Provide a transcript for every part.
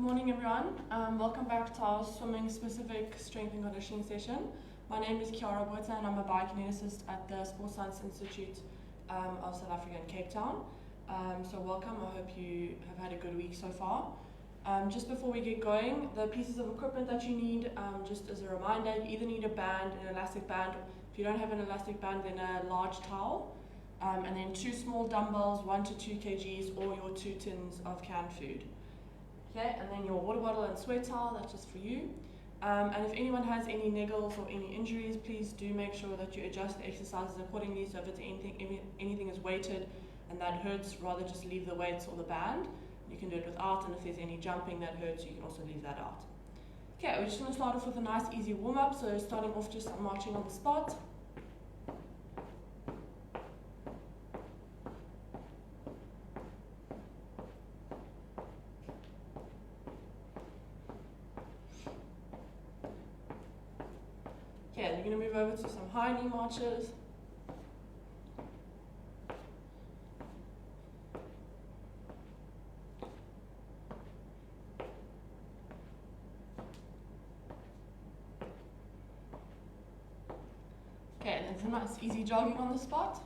morning everyone. Welcome back to our swimming specific strength and conditioning session. My name is Kiara Botha and I'm a biokineticist at the Sports Science Institute of South Africa in Cape Town. So welcome, I hope you have had a good week so far. Just before we get going, the pieces of equipment that you need, just as a reminder, you either need a band, an elastic band. If you don't have an elastic band, then a large towel. And then 2 small dumbbells, 1 to 2 kgs, or your 2 tins of canned food. Okay, and then your water bottle and sweat towel, that's just for you. And if anyone has any niggles or any injuries, please do make sure that you adjust the exercises accordingly. So if it's anything is weighted and that hurts, rather just leave the weights or the band. You can do it without, and if there's any jumping that hurts, you can also leave that out. Okay, we're just going to start off with a nice easy warm-up. So starting off just marching on the spot. Okay, we're going to move over to some high knee marches. Okay, and then some nice easy jogging on the spot.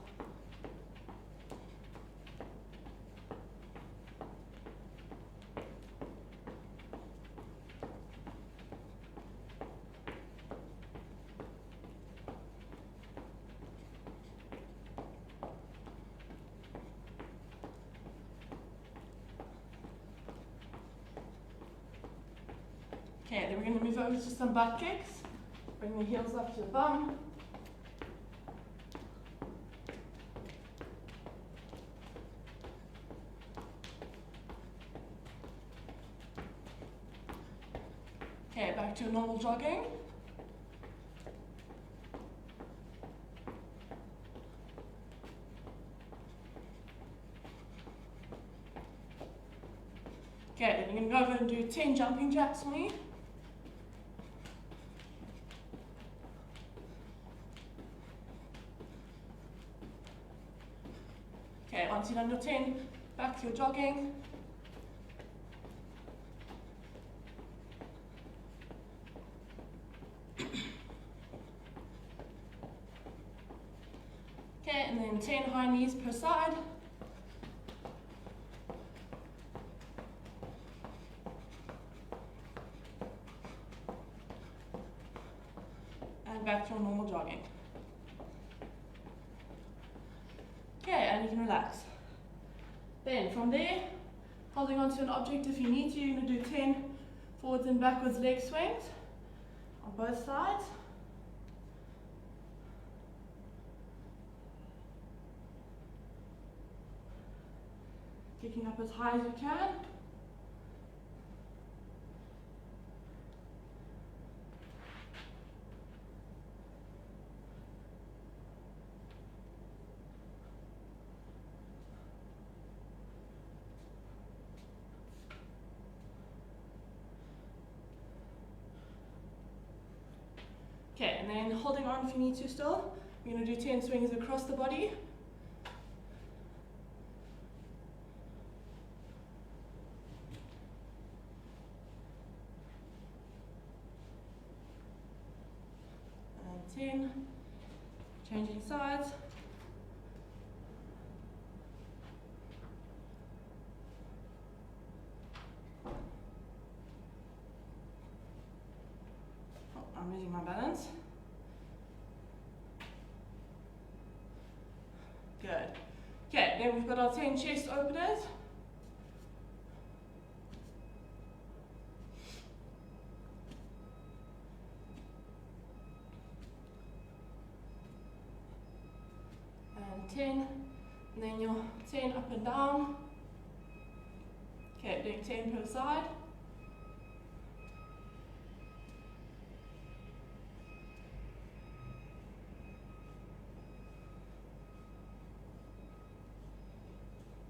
Okay, then we're going to move over to some butt kicks. Bring the heels up to the bum. Okay, back to normal jogging. Okay, then you're going to go over and do 10 jumping jacks for me. Okay, once you've done your 10, back to your jogging. Okay, and then 10 high knees per side. And back to your normal jogging. Okay, and you can relax. Then from there, holding onto an object if you need to, you're going to do 10 forwards and backwards leg swings on both sides. Kicking up as high as you can. Okay, and then holding on if you need to still. We're going to do 10 swings across the body. And 10. Changing sides. I'm losing my balance. Good. Okay, then we've got our 10 chest openers. And 10. And then your 10 up and down. Okay, doing 10 per side.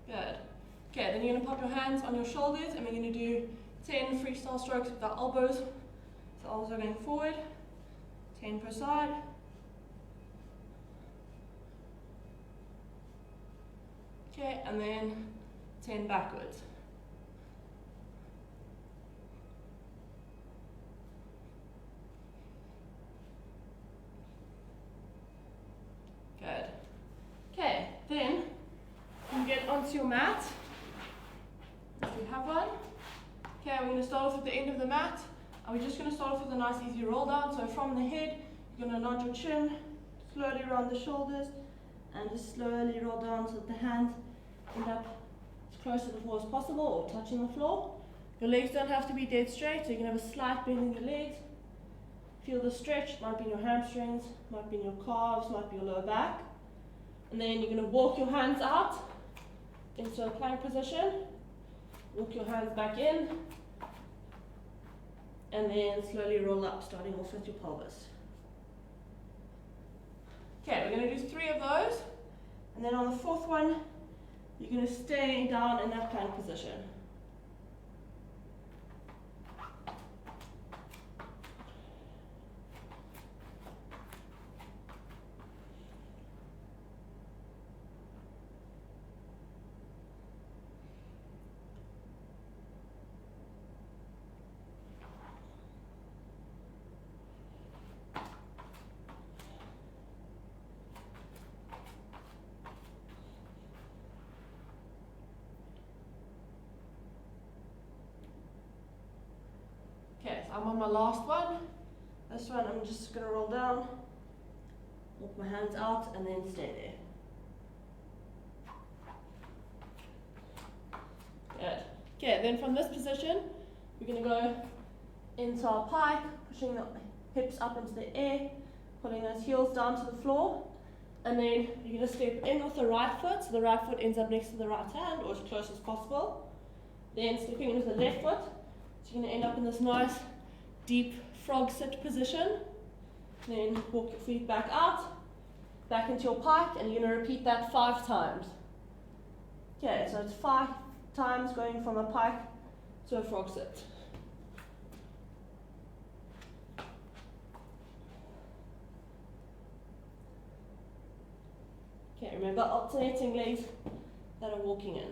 Good. Okay, then you're going to pop your hands on your shoulders and we're going to do 10 freestyle strokes with our elbows. So elbows are going forward, 10 per side. Okay, and then 10 backwards. your mat, if you have one. Okay, we're going to start off at the end of the mat. And we're just going to start off with a nice easy roll down. So from the head, you're going to nod your chin, slowly around the shoulders, and just slowly roll down so that the hands end up as close to the floor as possible or touching the floor. Your legs don't have to be dead straight, so you can have a slight bend in your legs. Feel the stretch, might be in your hamstrings, might be in your calves, might be your lower back. And then you're going to walk your hands out into a plank position. Walk your hands back in. And then slowly roll up, starting off with your pelvis. Okay, we're going to do 3 of those. And then on the 4th one, you're going to stay down in that plank position. Okay, so I'm on my last one. This one I'm just going to roll down, walk my hands out, and then stay there. Good. Okay, then from this position, we're going to go into our pike, pushing the hips up into the air, pulling those heels down to the floor, and then you're going to step in with the right foot, so the right foot ends up next to the right hand, or as close as possible. Then stepping in with the left foot. So you're going to end up in this nice, deep frog sit position. Then walk your feet back out, back into your pike, and you're going to repeat that 5 times. Okay, so it's 5 times going from a pike to a frog sit. Okay, remember alternating legs that are walking in.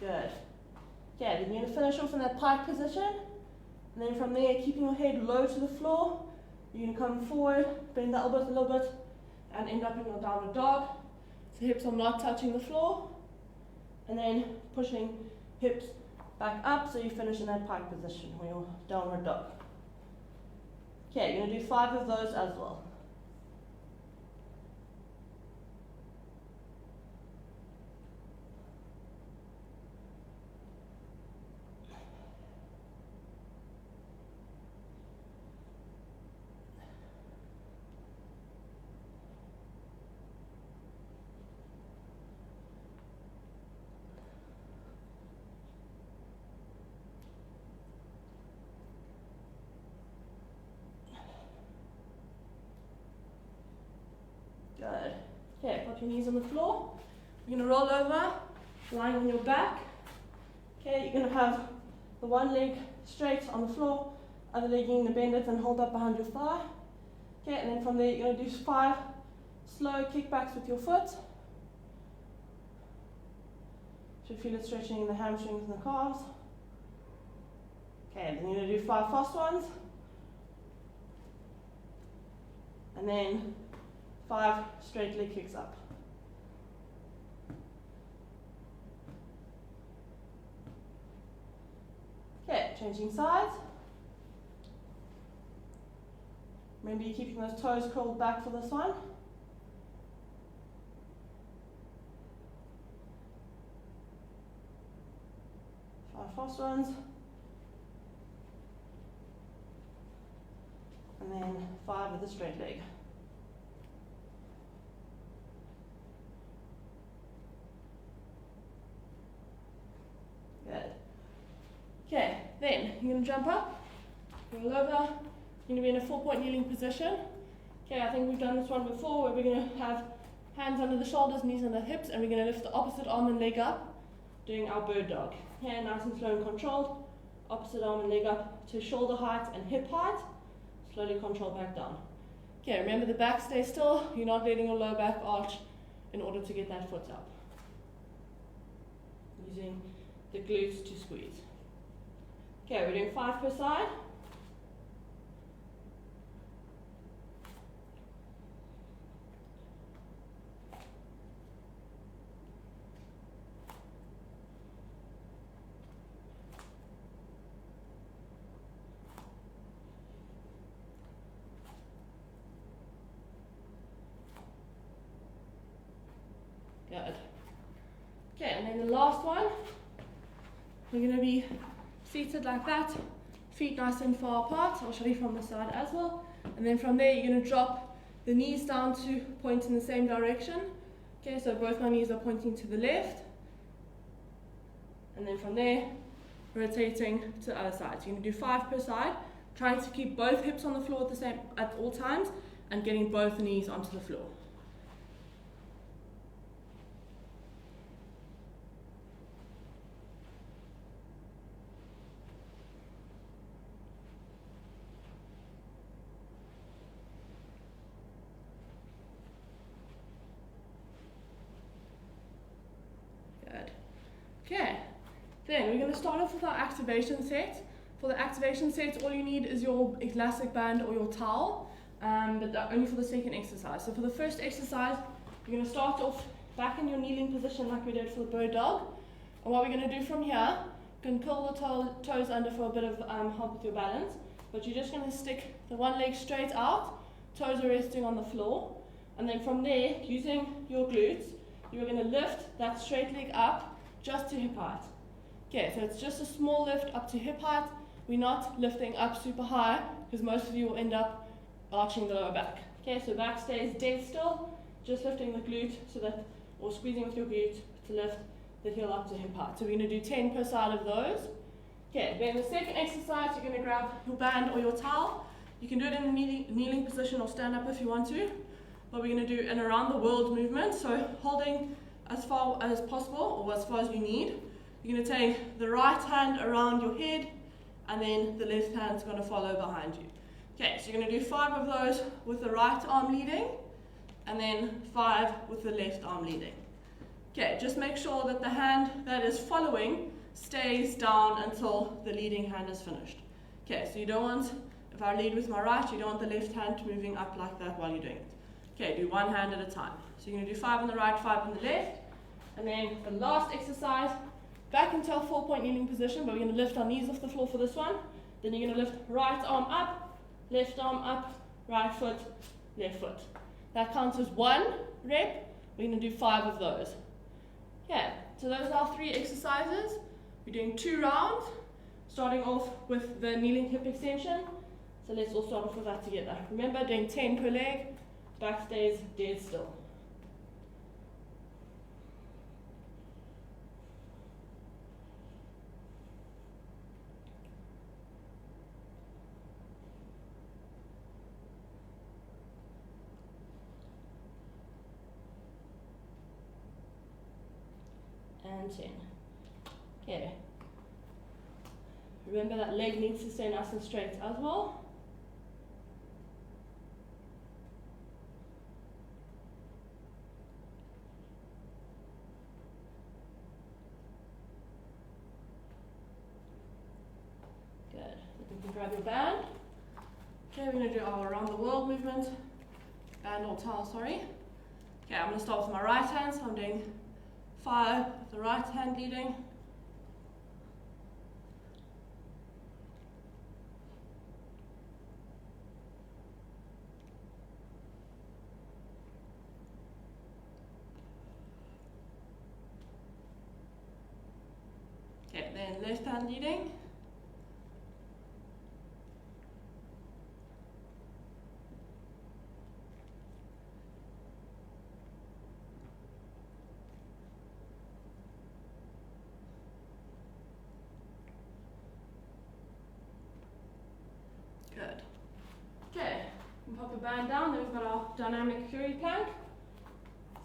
Good. Okay, then you're going to finish off in that pike position. And then from there, keeping your head low to the floor, you're going to come forward, bend the elbows a little bit, and end up in your downward dog. So hips are not touching the floor. And then pushing hips back up so you finish in that pike position or your downward dog. Okay, you're going to do 5 of those as well. Good. Okay, put your knees on the floor. You're going to roll over, lying on your back. Okay, you're going to have the one leg straight on the floor, other leg you're going to bend it and hold up behind your thigh. Okay, and then from there you're going to do 5 slow kickbacks with your foot. Should feel it stretching in the hamstrings and the calves. Okay, then you're going to do 5 fast ones. And then 5 straight leg kicks up. Okay, changing sides. Remember you're keeping those toes curled back for this one. Fast ones. And then 5 with the straight leg. Good. Okay, then you're going to jump up, roll over, you're going to be in a 4-point kneeling position. Okay, I think we've done this one before where we're going to have hands under the shoulders, knees under the hips, and we're going to lift the opposite arm and leg up, doing our bird dog. Okay, nice and slow and controlled. Opposite arm and leg up to shoulder height and hip height. Slowly control back down. Okay, remember the back stays still. You're not letting your lower back arch in order to get that foot up. Using the glutes to squeeze. Okay, we're doing 5 per side. Good. Okay, and then the last one, we're going to be seated like that, feet nice and far apart. I'll show you from the side as well. And then from there, you're going to drop the knees down to point in the same direction. Okay, so both my knees are pointing to the left. And then from there, rotating to the other side. So you're going to do 5 per side, trying to keep both hips on the floor at all times and getting both knees onto the floor. Okay, then we're going to start off with our activation set. For the activation set, all you need is your elastic band or your towel, but only for the second exercise. So for the first exercise, you're going to start off back in your kneeling position like we did for the bird dog. And what we're going to do from here, you can curl the toes under for a bit of help with your balance, but you're just going to stick the one leg straight out, toes are resting on the floor, and then from there, using your glutes, you're going to lift that straight leg up just to hip height. Okay, so it's just a small lift up to hip height. We're not lifting up super high because most of you will end up arching the lower back. Okay, so back stays dead still, just lifting the glute or squeezing with your glute to lift the heel up to hip height. So we're going to do 10 per side of those. Okay, then the second exercise, you're going to grab your band or your towel. You can do it in a kneeling position or stand up if you want to. But we're going to do an around the world movement, so holding as far as possible, or as far as you need. You're going to take the right hand around your head, and then the left hand's going to follow behind you. Okay, so you're going to do 5 of those with the right arm leading, and then 5 with the left arm leading. Okay, just make sure that the hand that is following stays down until the leading hand is finished. Okay, so you don't want, if I lead with my right, you don't want the left hand moving up like that while you're doing it. Okay, do one hand at a time. So you're going to do 5 on the right, 5 on the left. And then the last exercise, back into our 4-point kneeling position, but we're going to lift our knees off the floor for this one. Then you're going to lift right arm up, right foot, left foot. That counts as 1 rep. We're going to do 5 of those. Okay, so those are our 3 exercises. We're doing 2 rounds, starting off with the kneeling hip extension. So let's all start off with that together. Remember, doing 10 per leg, back stays dead still. And 10. Okay. Remember that leg needs to stay nice and straight as well. Good. You can grab your band. Okay, we're going to do our around the world movement. Band or towel, sorry. Okay, I'm going to start with my right hand, so I'm doing 5 with the right hand leading. Okay, then left hand leading. Good. Okay, we pop the band down, then we've got our dynamic curry plank.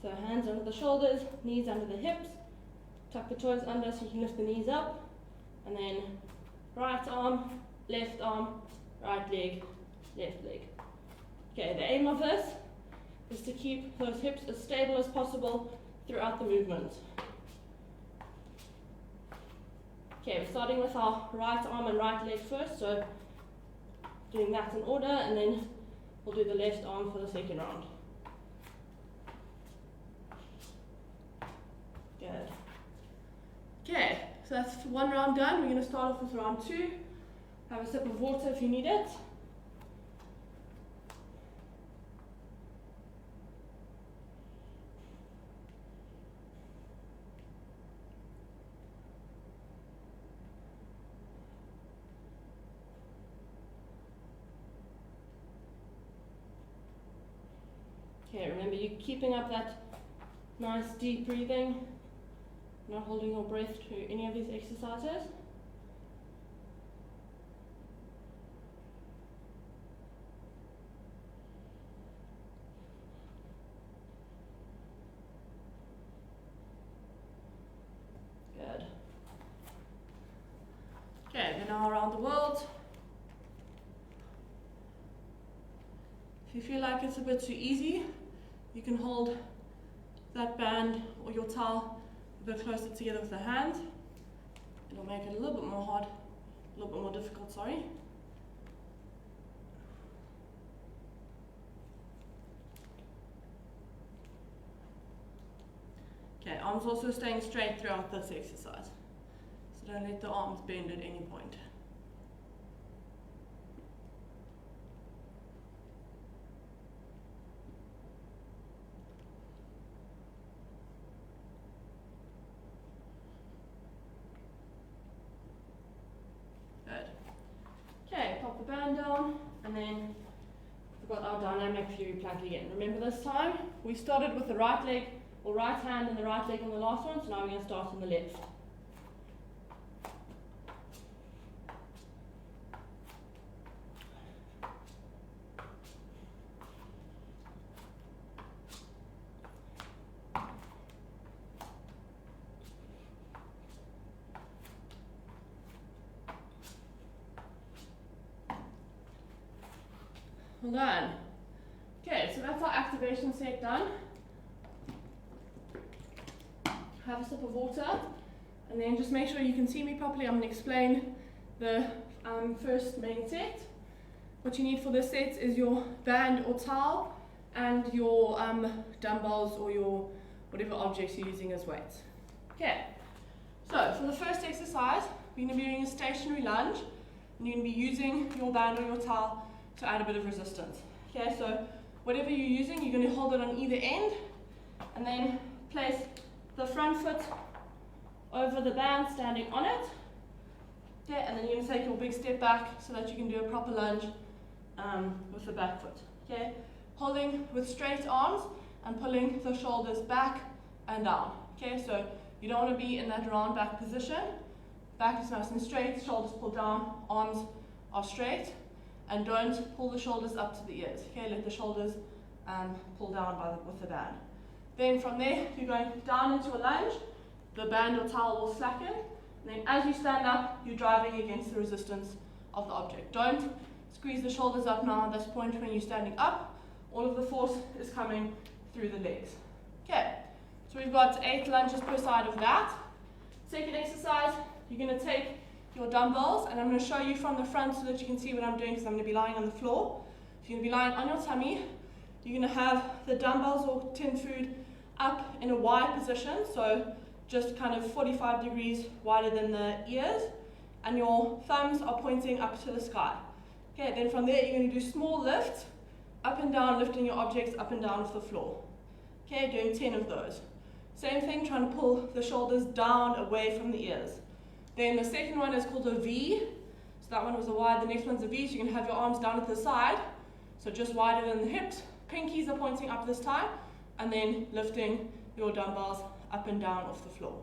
So hands under the shoulders, knees under the hips. Tuck the toes under so you can lift the knees up. And then right arm, right leg, left leg. Okay, the aim of this is to keep those hips as stable as possible throughout the movement. Okay, we're starting with our right arm and right leg first, so doing that in order, and then we'll do the left arm for the second round. Good. Okay, so that's one round done. We're going to start off with round 2. Have a sip of water if you need it. Okay, remember you're keeping up that nice deep breathing, not holding your breath to any of these exercises. Good. Okay, then now around the world. If you feel like it's a bit too easy, you can hold that band or your towel a bit closer together with the hand. It'll make it a little bit more hard, a little bit more difficult, sorry. Okay, arms also staying straight throughout this exercise. So don't let the arms bend at any point. Pop the band down, and then we've got our dynamic fury plank again. Remember this time, we started with the right leg, or right hand and the right leg on the last one, so now we're going to start on the left. Well done. Okay, so that's our activation set done. Have a sip of water, and then just make sure you can see me properly. I'm going to explain the first main set. What you need for this set is your band or towel and your dumbbells or your whatever objects you're using as weights. Okay, so for the first exercise, we're going to be doing a stationary lunge, and you're going to be using your band or your towel to add a bit of resistance. Okay, so whatever you're using, you're going to hold it on either end, and then place the front foot over the band, standing on it. Okay, and then you're going to take your big step back so that you can do a proper lunge with the back foot. Okay, holding with straight arms and pulling the shoulders back and down. Okay, so you don't want to be in that round back position. Back is nice and straight, shoulders pull down, arms are straight. And don't pull the shoulders up to the ears. Okay, let the shoulders pull down with the band. Then from there, you're going down into a lunge. The band or towel will slacken. And then as you stand up, you're driving against the resistance of the object. Don't squeeze the shoulders up now at this point when you're standing up. All of the force is coming through the legs. Okay, so we've got 8 lunges per side of that. Second exercise, you're going to take your dumbbells, and I'm going to show you from the front so that you can see what I'm doing, because I'm going to be lying on the floor. So you're going to be lying on your tummy. You're going to have the dumbbells or tin food up in a wide position, so just kind of 45 degrees wider than the ears, and your thumbs are pointing up to the sky. Okay, then from there you're going to do small lifts, up and down, lifting your objects up and down off the floor. Okay, doing 10 of those. Same thing, trying to pull the shoulders down away from the ears. Then the second one is called a V. So that one was a Y, the next one's a V, so you can have your arms down at the side, so just wider than the hips. Pinkies are pointing up this time, and then lifting your dumbbells up and down off the floor.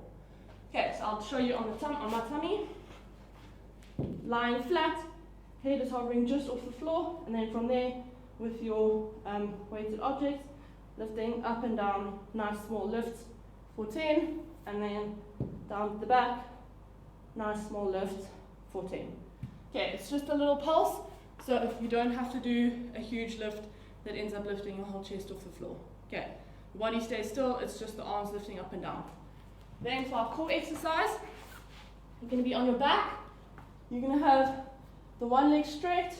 Okay, so I'll show you on my tummy. Lying flat, head is hovering just off the floor, and then from there, with your weighted objects, lifting up and down, nice small lifts for 10, and then down to the back, nice small lift for 10. Okay, it's just a little pulse, so you don't have to do a huge lift that ends up lifting your whole chest off the floor. Okay, the body stays still, it's just the arms lifting up and down. Then for our core exercise, you're going to be on your back. You're going to have the one leg straight,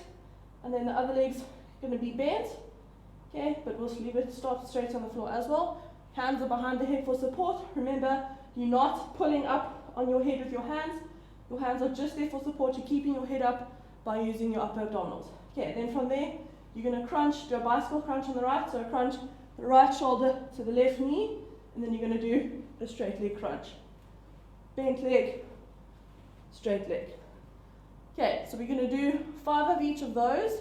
and then the other leg's going to be bent. Okay, but we'll leave it start straight on the floor as well. Hands are behind the head for support. Remember, you're not pulling up on your head with your hands. Your hands are just there for support. You're keeping your head up by using your upper abdominals. Okay, then from there, you're going to crunch, do a bicycle crunch on the right. So crunch the right shoulder to the left knee, and then you're going to do a straight leg crunch. Bent leg, straight leg. Okay, so we're going to do 5 of each of those,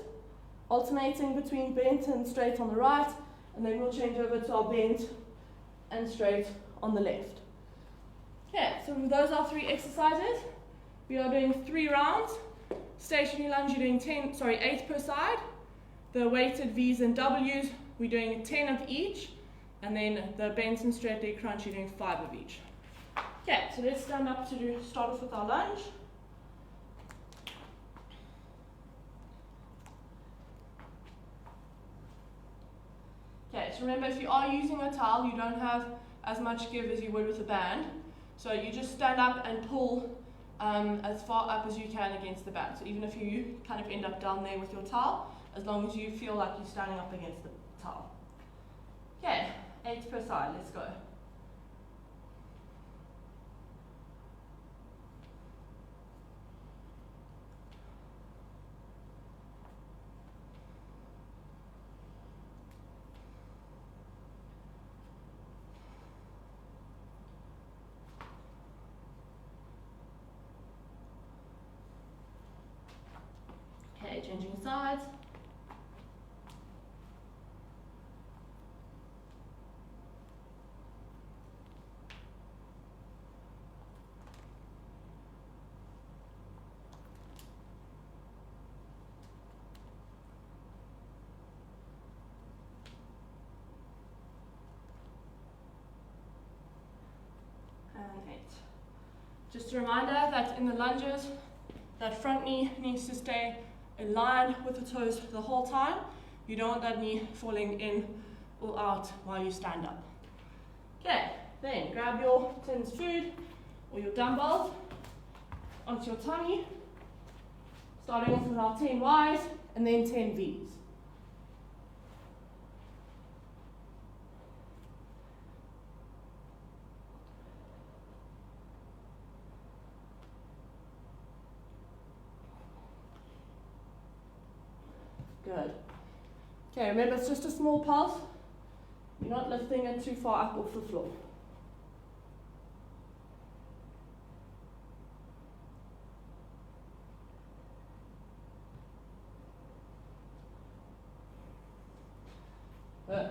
alternating between bent and straight on the right, and then we'll change over to our bent and straight on the left. Okay, so those are 3 exercises. We are doing 3 rounds. Stationary lunge, you're doing 8 per side. The weighted V's and W's, we're doing 10 of each. And then the bent and straight leg crunch, you're doing 5 of each. Okay, so let's stand up to start off with our lunge. Okay, so remember, if you are using a towel, you don't have as much give as you would with a band. So you just stand up and pull as far up as you can against the band. So even if you kind of end up down there with your towel, as long as you feel like you're standing up against the towel. Okay, 8 per side, let's go. Okay, changing sides. And 8. Just a reminder that in the lunges, that front knee needs to stay in line with the toes the whole time. You don't want that knee falling in or out while you stand up. Okay, then grab your tins food or your dumbbells onto your tummy, starting off with our 10 Ys and then 10 Vs. Good. Okay, remember it's just a small pulse. You're not lifting it too far up off the floor. Good.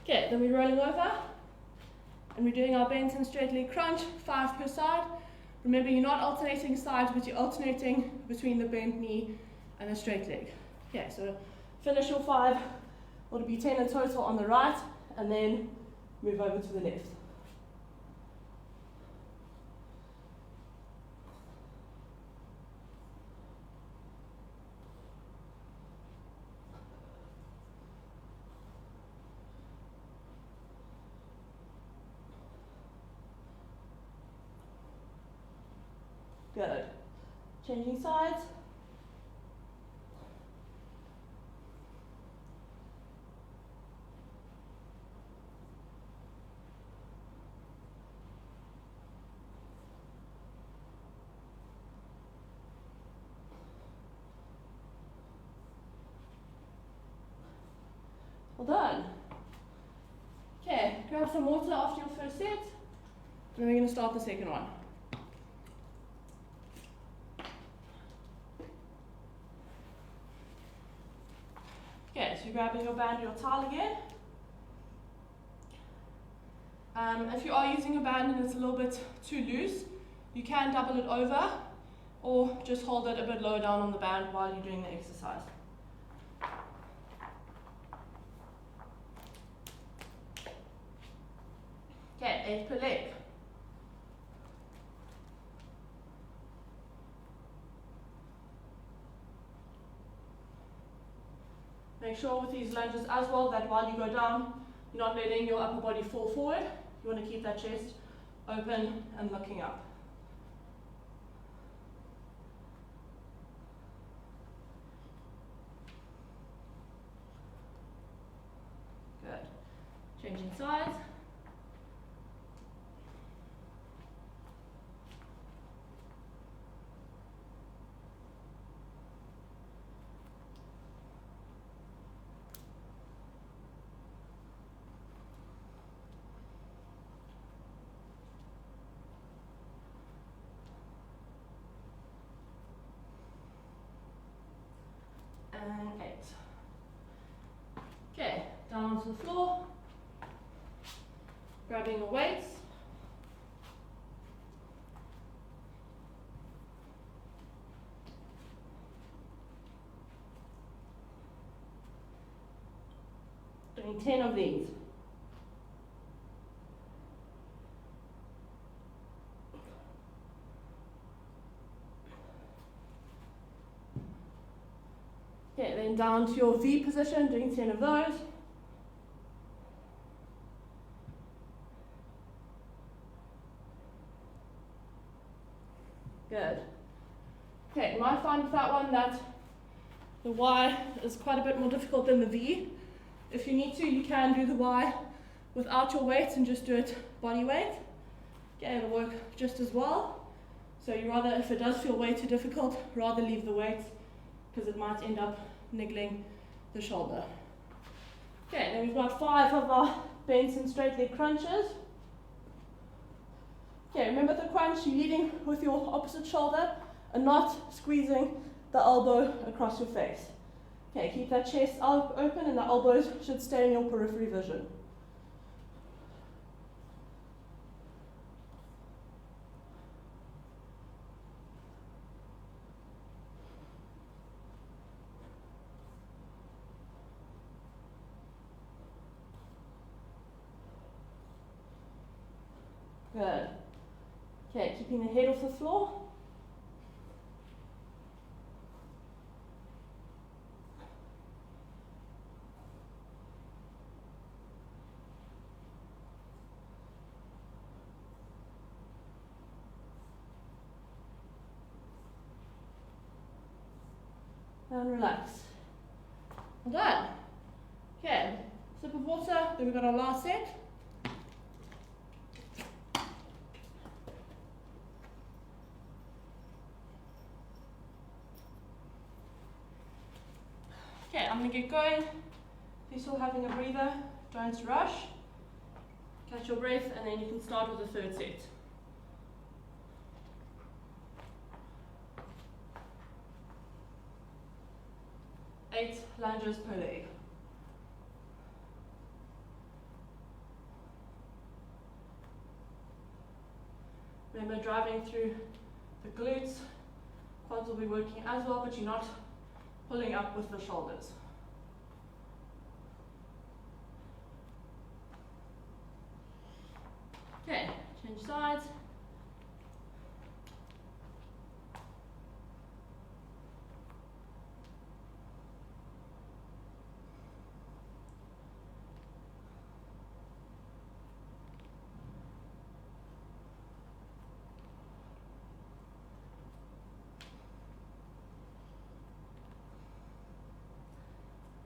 Okay, then we're rolling over and we're doing our bent and straight leg crunch, 5 per side. Remember, you're not alternating sides, but you're alternating between the bent knee and the straight leg. Okay, so finish your 5, it'll be 10 in total on the right, and then move over to the left. Good. Changing sides. Well done. Okay, grab some water after your first set, and then we're going to start the second one. Okay, so you're grabbing your band or your towel again. If you are using a band and it's a little bit too loose, you can double it over or just hold it a bit lower down on the band while you're doing the exercise. Okay, 8 per leg. Make sure with these lunges as well that while you go down, you're not letting your upper body fall forward. You want to keep that chest open and looking up. Good. Changing sides. And 8. Okay, down onto the floor, grabbing your weights. Doing 10 of these. Okay, then down to your V position, doing 10 of those. Good. Okay, you might find with that one that the Y is quite a bit more difficult than the V. If you need to, you can do the Y without your weights and just do it body weight. Okay, it'll work just as well. So you rather, if it does feel way too difficult, rather leave the weights because it might end up niggling the shoulder. Okay, then we've got 5 of our bends and straight leg crunches. Okay, remember the crunch, you're leading with your opposite shoulder and not squeezing the elbow across your face. Okay, keep that chest open and the elbows should stay in your periphery vision. Good. Okay, keeping the head off the floor. And relax. Well done. Okay, sip of water, then we've got our last set. Okay, I'm going to get going. If you're still having a breather, don't rush. Catch your breath and then you can start with the third set. Eight lunges per leg. Remember, driving through the glutes, quads will be working as well, but you're not pulling up with the shoulders. Okay, change sides.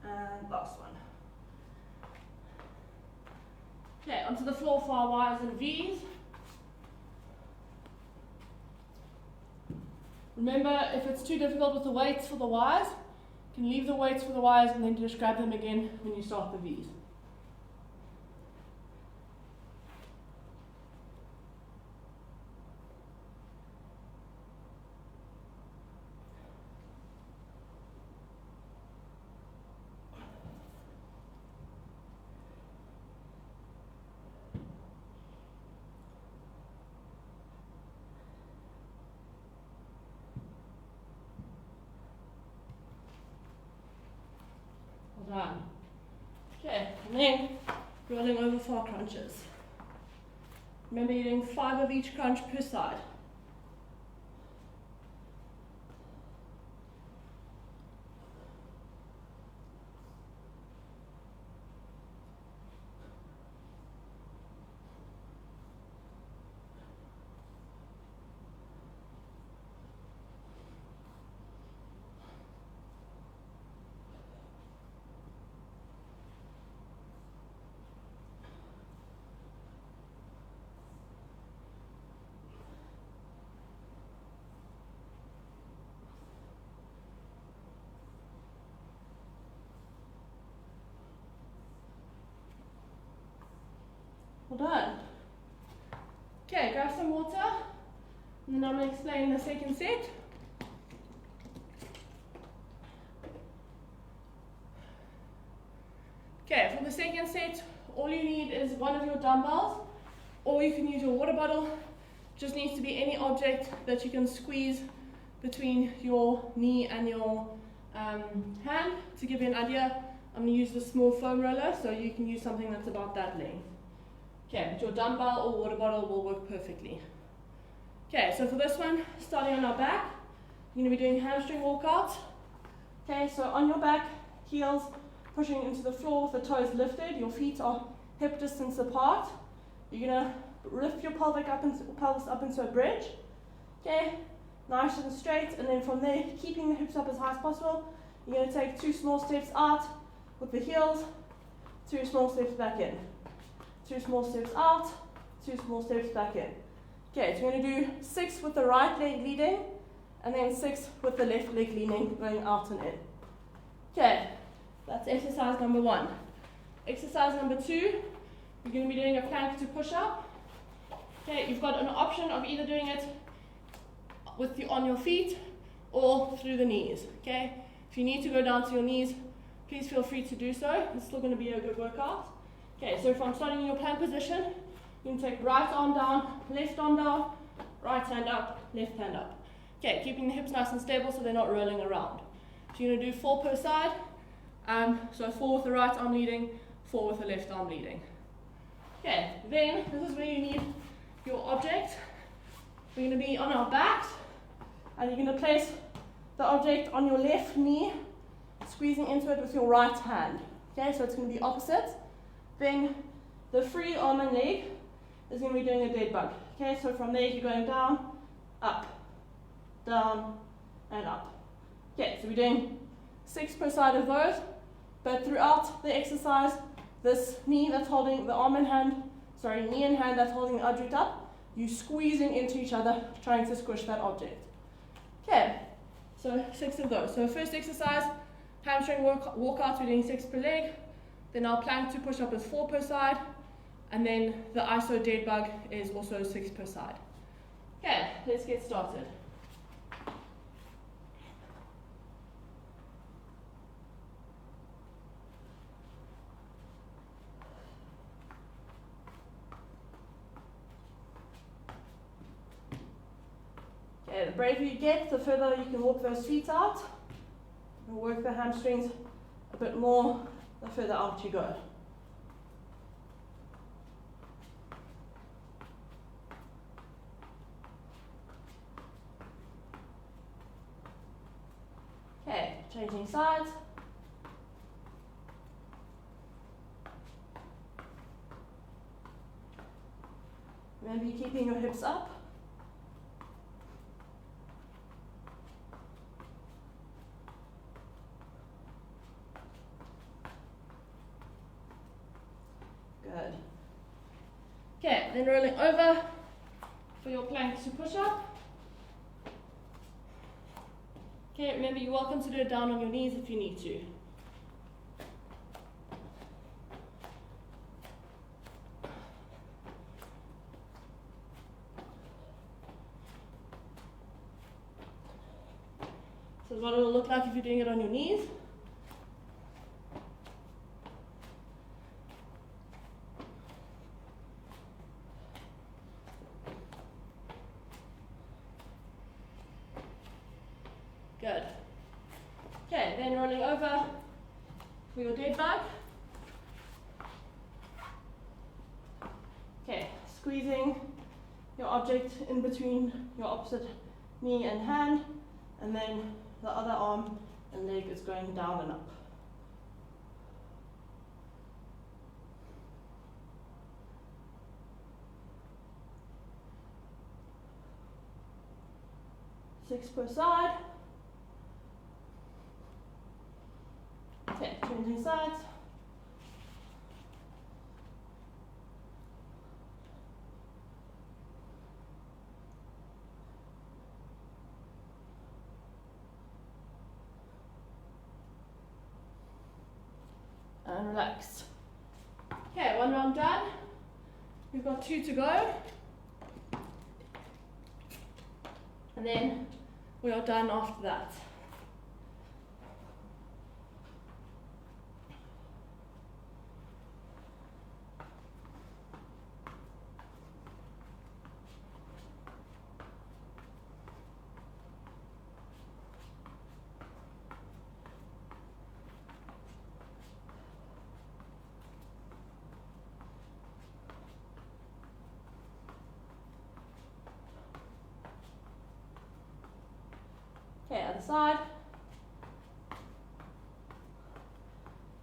And last one. Okay, onto the floor for our Ys and Vs. Remember, if it's too difficult with the weights for the Ys, you can leave the weights for the Ys and then just grab them again when you start the Vs. Done. Okay, and then rolling over 4 crunches. Remember, you're doing 5 of each crunch per side. Well done. Okay, grab some water, and then I'm going to explain the second set. Okay, for the second set, all you need is one of your dumbbells, or you can use your water bottle. Just needs to be any object that you can squeeze between your knee and your hand. To give you an idea, I'm going to use the small foam roller, so you can use something that's about that length. Okay, but your dumbbell or water bottle will work perfectly. Okay, so for this one, starting on our back, you're going to be doing hamstring walk out. Okay, so on your back, heels pushing into the floor with the toes lifted, your feet are hip distance apart. You're going to lift your pelvis up into a bridge. Okay, nice and straight, and then from there, keeping the hips up as high as possible, you're going to take 2 small steps out with the heels, 2 small steps back in. 2 small steps out, 2 small steps back in. Okay, so we're going to do 6 with the right leg leading, and then 6 with the left leg leaning, going out and in. Okay, that's exercise number 1. Exercise number 2, you're going to be doing a plank to push up. Okay, you've got an option of either doing it on your feet or through the knees. Okay, if you need to go down to your knees, please feel free to do so. It's still going to be a good workout. Okay, so from starting in your plank position, you can take right arm down, left arm down, right hand up, left hand up. Okay, keeping the hips nice and stable so they're not rolling around. So you're going to do 4 per side. So 4 with the right arm leading, 4 with the left arm leading. Okay, then this is where you need your object. We're going to be on our backs, and you're going to place the object on your left knee, squeezing into it with your right hand. Okay, so it's going to be opposite. Then the free arm and leg is going to be doing a dead bug. Okay, so from there you're going down, and up. Okay, so we're doing 6 per side of those, but throughout the exercise, this knee that's holding the knee and hand that's holding the object up, you're squeezing into each other, trying to squish that object. Okay, so 6 of those. So first exercise, hamstring walk out, we're doing 6 per leg. Then our plank to push up is 4 per side. And then the ISO dead bug is also 6 per side. Okay, let's get started. Okay, the braver you get, the further you can walk those feet out. And work the hamstrings a bit more the further out you go. Okay, changing sides. Remember, you're keeping your hips up. Good. Okay, then rolling over for your plank to push up. Okay, remember, you're welcome to do it down on your knees if you need to. So what it'll look like if you're doing it on your knees. Good. Okay, then rolling over for your dead bug. Okay, squeezing your object in between your opposite knee and hand, and then the other arm and leg is going down and up. Six per side. Okay, changing sides. And relax. Okay, one round done. We've got 2 to go. And then we are done after that. Okay, other side.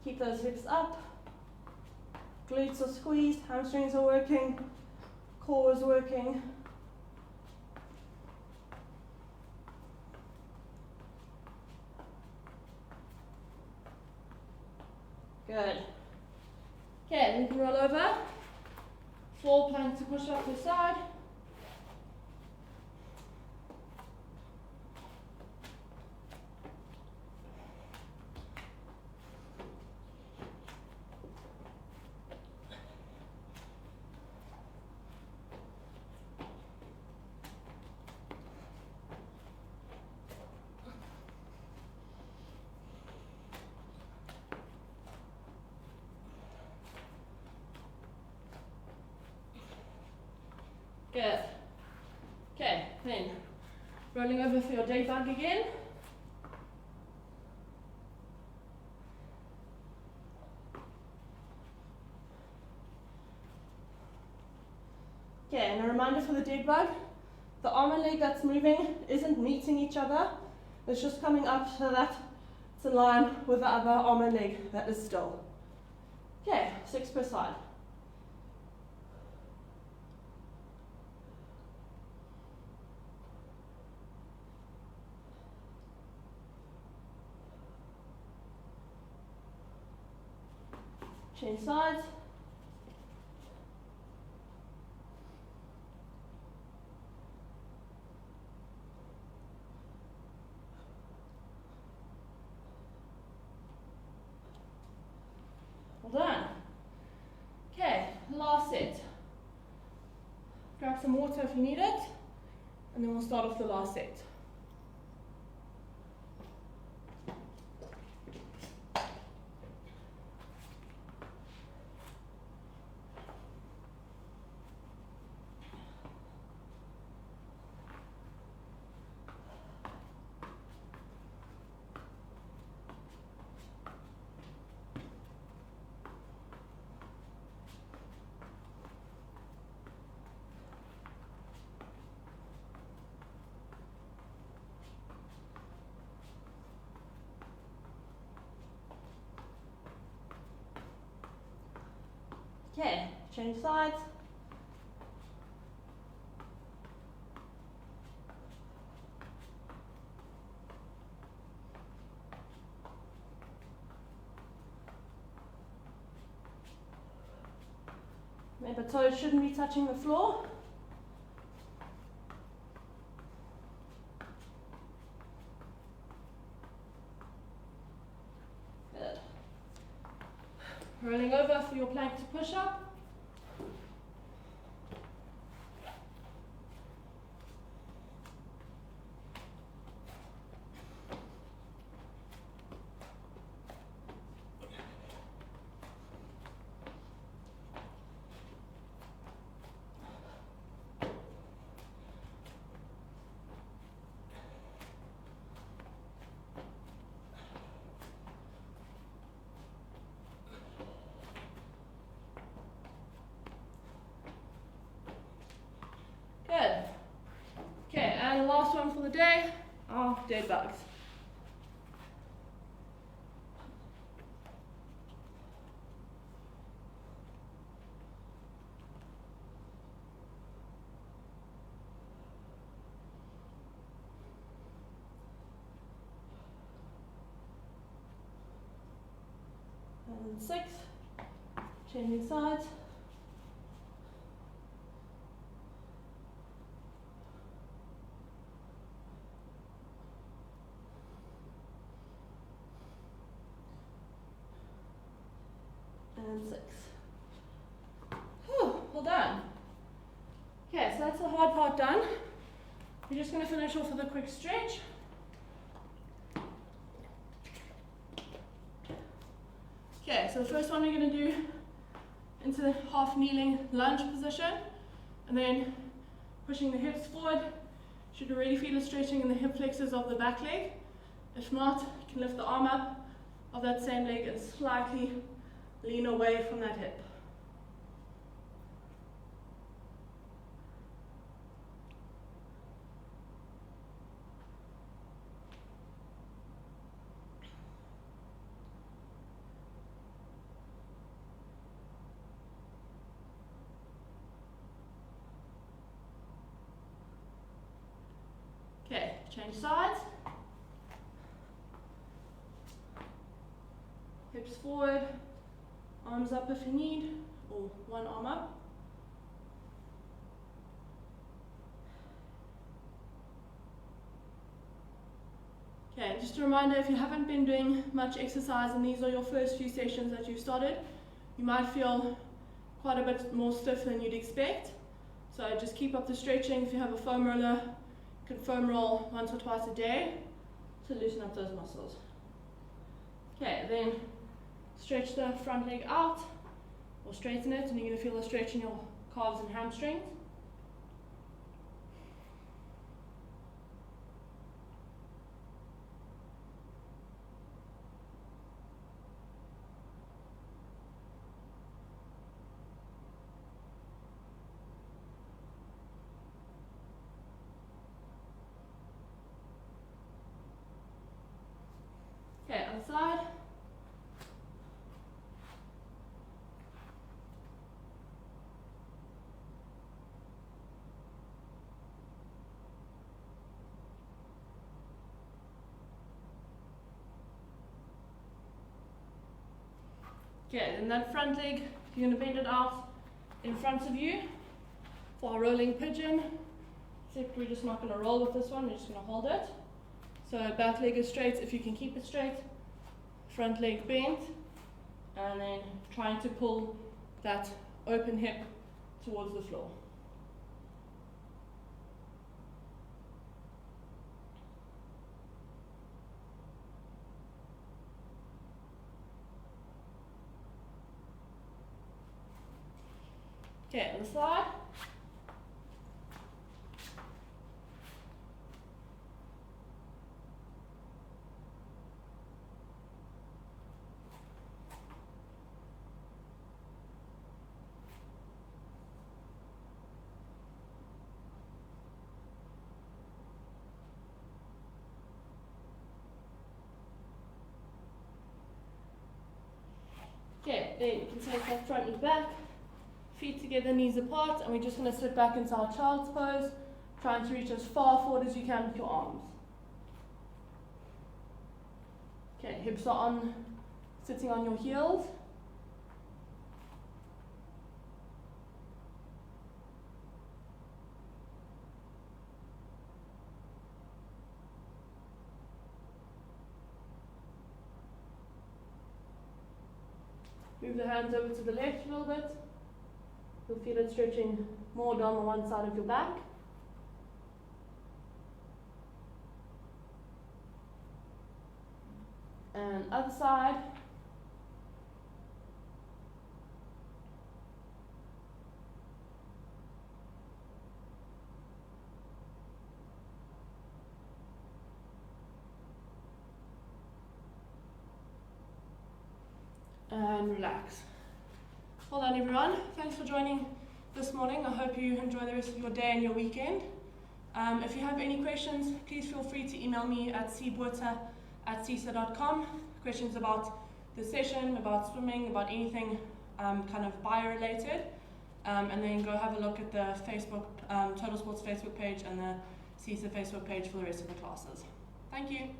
Keep those hips up. Glutes are squeezed, hamstrings are working, core is working. Good. Okay, then you can roll over. Floor plank to push up to the side. Good. Okay, then rolling over for your day bug again. Okay, and a reminder for the dead bug, the arm and leg that's moving isn't meeting each other, it's just coming up so that it's in line with the other arm and leg that is still. Okay, 6 per side. Change sides. Well done. Okay, last set. Grab some water if you need it, and then we'll start off the last set. Okay, change sides. Remember, toes shouldn't be touching the floor. Good. Rolling over for your plank to push up. Good. Okay, and the last one for the day are dead bugs. And 6, changing sides. And 6. Whew, well done. hard part done. We're just going to finish off with a quick stretch. Okay, so the first one we're going to do into the half kneeling lunge position, and then pushing the hips forward. Should already feel a stretching in the hip flexors of the back leg. If not, you can lift the arm up of that same leg and slightly lean away from that hip. Okay, change sides. Hips forward, arms up if you need, or one arm up. Okay, just a reminder, if you haven't been doing much exercise and these are your first few sessions that you've started, you might feel quite a bit more stiff than you'd expect. So just keep up the stretching. If you have a foam roller, you can foam roll once or twice a day to loosen up those muscles. Okay, then stretch the front leg out or straighten it, and you're going to feel a stretch in your calves and hamstrings. Okay, other side. Okay, then that front leg, you're going to bend it out in front of you for a rolling pigeon, except we're just not going to roll with this one, we're just going to hold it. So back leg is straight, if you can keep it straight, front leg bent, and then trying to pull that open hip towards the floor. Okay, on the side. Okay, then you can take that front knee back, feet together, knees apart, and we're just going to sit back into our child's pose, trying to reach as far forward as you can with your arms. Okay, hips are on, sitting on your heels. Move the hands over to the left a little bit. You'll feel it stretching more down the one side of your back. And other side. And relax. Well done, everyone. Thanks for joining this morning. I hope you enjoy the rest of your day and your weekend. If you have any questions, please feel free to email me at cbuerta@cisa.com. Questions about the session, about swimming, about anything kind of bio-related. And then go have a look at the Facebook, Total Sports Facebook page and the CISA Facebook page for the rest of the classes. Thank you.